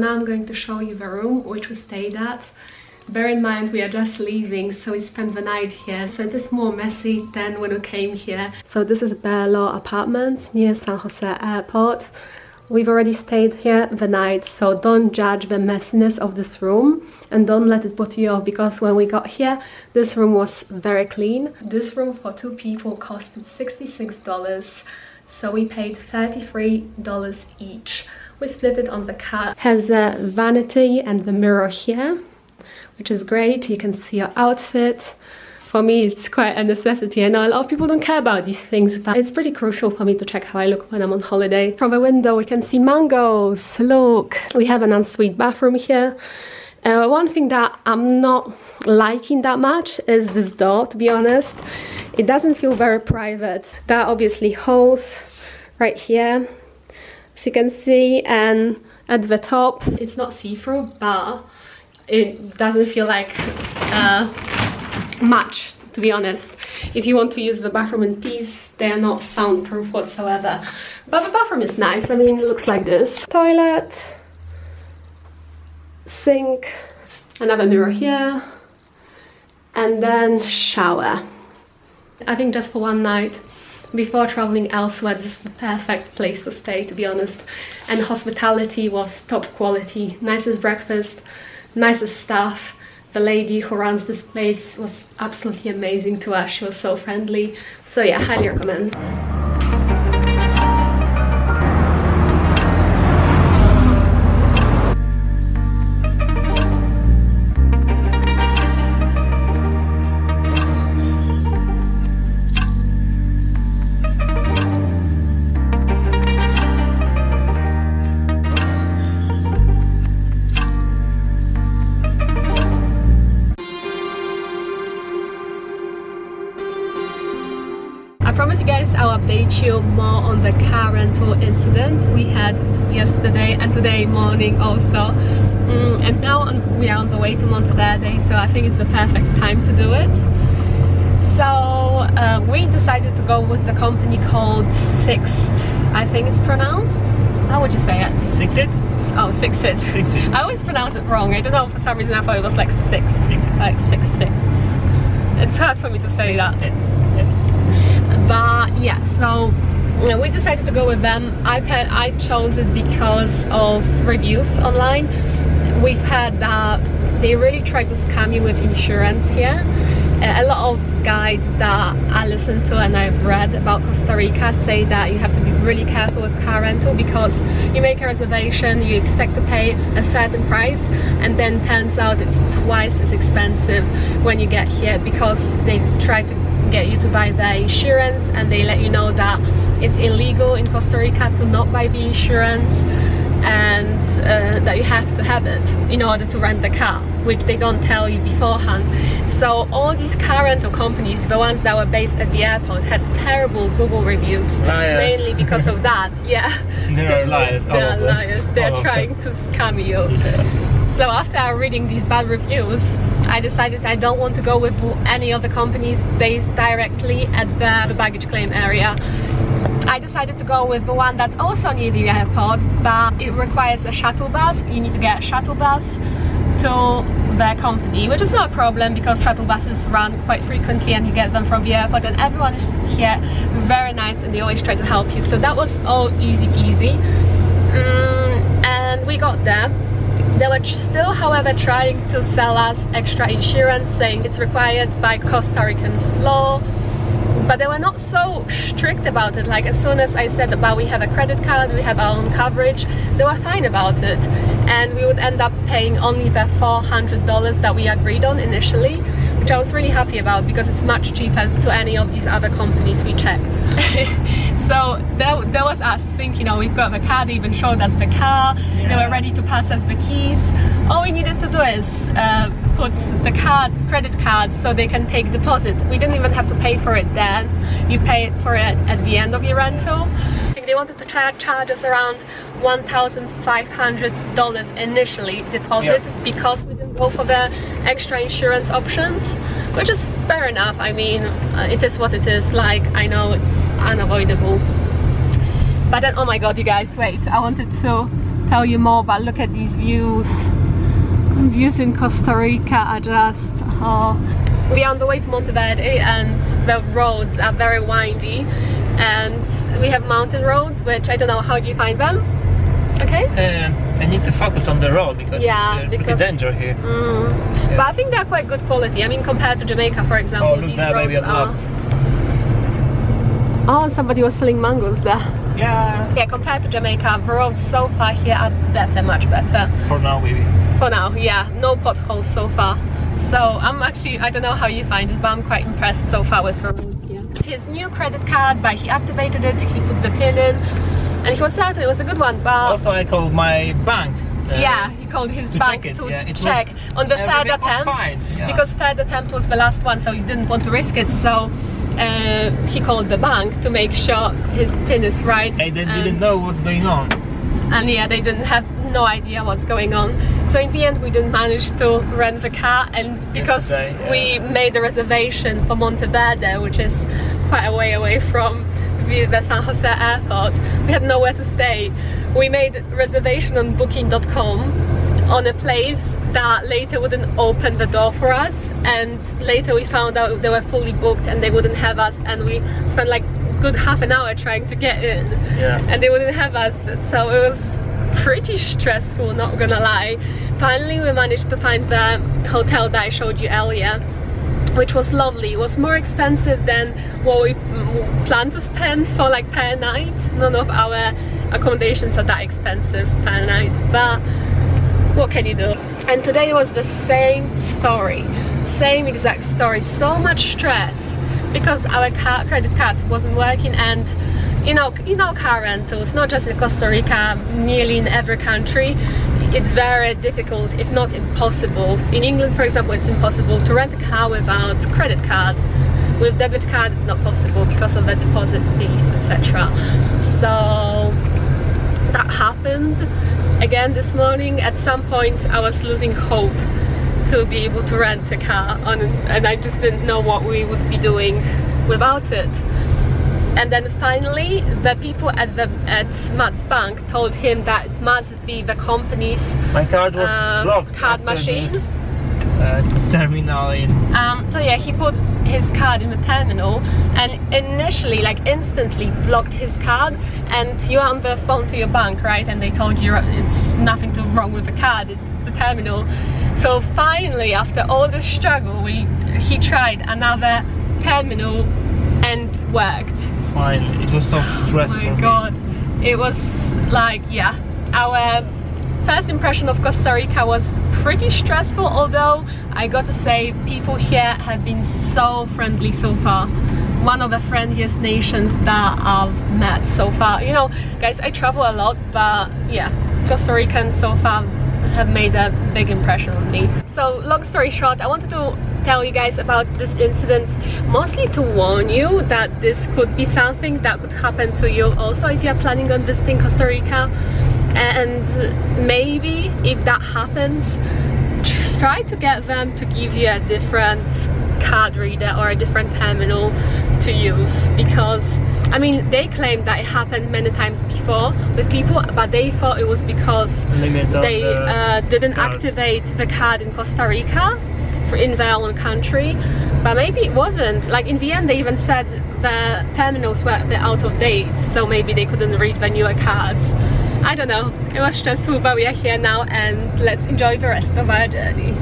now I'm going to show you the room which we stayed at. Bear in mind we are just leaving, so we spent the night here, so it is more messy than when we came here. So this is Berlor Apartments near San Jose Airport. We've already stayed here the night, so don't judge the messiness of this room and don't let it put you off, because when we got here, this room was very clean. This room for 2 people costed $66, so we paid $33 each. We split it on the card. Has a vanity and the mirror here, which is great. You can see your outfit. For me, it's quite a necessity. I know a lot of people don't care about these things, but it's pretty crucial for me to check how I look when I'm on holiday. From the window, we can see mangoes. Look, we have an ensuite bathroom here. One thing that I'm not liking that much is this door, to be honest. It doesn't feel very private. There are obviously holes right here, as you can see, and at the top, it's not see-through, but it doesn't feel like much, to be honest. If you want to use the bathroom in peace, they are not soundproof whatsoever. But the bathroom is nice. I mean, it looks like this. Toilet, sink, another mirror here, and then shower. I think just for one night before traveling elsewhere, this is the perfect place to stay, to be honest. And hospitality was top quality. Nicest breakfast, nicest staff. The lady who runs this place was absolutely amazing to us. She was so friendly. So yeah, highly recommend. I promise you guys I'll update you more on the car rental incident we had yesterday and today morning also. And now we are on the way to Monteverde, so I think it's the perfect time to do it. So we decided to go with the company called Sixt, I think it's pronounced. How would you say it? Sixit? Oh, Sixit. Sixit. I always pronounce it wrong. I don't know, for some reason I thought it was like six. Sixit. Like 6-6. It's hard for me to say that. But yeah, so we decided to go with them. I chose it because of reviews online. We've heard that they really try to scam you with insurance here. A lot of guides that I listen to and I've read about Costa Rica say that you have to be really careful with car rental, because you make a reservation, you expect to pay a certain price, and then turns out it's twice as expensive when you get here, because they try to get you to buy the insurance, and they let you know that it's illegal in Costa Rica to not buy the insurance, and that you have to have it in order to rent the car, which they don't tell you beforehand. So all these car rental companies, the ones that were based at the airport, had terrible Google reviews, mainly because of that. Yeah, They're liars. They're liars. They're trying to scam you. Yeah. So after reading these bad reviews, I decided I don't want to go with any other companies based directly at the baggage claim area. I decided to go with the one that's also near the airport, but it requires a shuttle bus. You need to get a shuttle bus to the company, which is not a problem because shuttle buses run quite frequently and you get them from the airport, and everyone is here very nice and they always try to help you. So that was all easy peasy. And we got there. They were still, however, trying to sell us extra insurance, saying it's required by Costa Rican's law. But they were not so strict about it. Like, as soon as I said about we have a credit card, we have our own coverage, they were fine about it. And we would end up paying only the $400 that we agreed on initially, which I was really happy about because it's much cheaper to any of these other companies we checked. So there was us thinking, you know, we've got the car, they even showed us the car, they were ready to pass us the keys. All we needed to do is put the credit card so they can take deposit. We didn't even have to pay for it then. You pay for it at the end of your rental. I think they wanted to charge us around $1,500 initially deposit because we didn't go for the extra insurance options, which is fair enough. I mean, it is what it is. Like, I know it's unavoidable. But then, oh my god, you guys, wait, I wanted to tell you more, but look at these views. Views in Costa Rica are just, oh. We are on the way to Monteverde and the roads are very windy, and we have mountain roads, which I don't know, how do you find them? Okay? I need to focus on the road because it's pretty dangerous here. Yeah. But I think they're quite good quality. I mean, compared to Jamaica, for example, look these there, roads are... left. Oh, somebody was selling mangoes there. Yeah. Yeah, compared to Jamaica, the roads so far here are better, much better. For now, maybe. For now, yeah. No potholes so far. So I'm actually, I don't know how you find it, but I'm quite impressed so far with the roads here. His new credit card, but he activated it, he put the pin in, and he was certain it was a good one, but... Also, I called my bank. Yeah, he called his bank to check on the third attempt, because third attempt was the last one, so he didn't want to risk it, so he called the bank to make sure his pin is right. They didn't know what's going on. And yeah, they didn't have no idea what's going on. So in the end we didn't manage to rent the car, and because we made a reservation for Monteverde, which is quite a way away from the San Jose airport, we had nowhere to stay. We made a reservation on booking.com on a place that later wouldn't open the door for us, and later we found out they were fully booked and they wouldn't have us, and we spent like a good half an hour trying to get in, and they wouldn't have us, so it was pretty stressful, not gonna lie. Finally we managed to find the hotel that I showed you earlier, which was lovely. It was more expensive than what we planned to spend for like per night. None of our accommodations are that expensive per night, but what can you do? And today was the same story, same exact story. So much stress because our credit card wasn't working, and you know car rentals, not just in Costa Rica, nearly in every country, it's very difficult, if not impossible. In England, for example, it's impossible to rent a car without credit card. With debit card, it's not possible because of the deposit fees, etc. So that happened again this morning. At some point, I was losing hope to be able to rent a car, and I just didn't know what we would be doing without it. And then finally, the people at Matt's bank told him that it must be the company's my card was blocked card machine. Terminal in. So yeah, he put his card in the terminal and initially, like instantly, blocked his card. And you are on the phone to your bank, right? And they told you it's nothing wrong with the card, it's the terminal. So finally, after all this struggle, he tried another terminal and worked. Finally, it was so stressful. Oh my god, it was like, yeah, our first impression of Costa Rica was pretty stressful, although I got to say people here have been so friendly so far. One of the friendliest nations that I've met so far. You know, guys, I travel a lot, but yeah, Costa Ricans so far have made a big impression on me. So long story short, I wanted to tell you guys about this incident, mostly to warn you that this could be something that could happen to you also if you're planning on visiting Costa Rica. And maybe if that happens, try to get them to give you a different card reader or a different terminal to use, because I mean they claim that it happened many times before with people, but they thought it was because they didn't activate the card in Costa Rica in their own country, but maybe it wasn't. Like in the end they even said the terminals were a bit out of date, so maybe they couldn't read the newer cards. I don't know, it was stressful, but we are here now and let's enjoy the rest of our journey.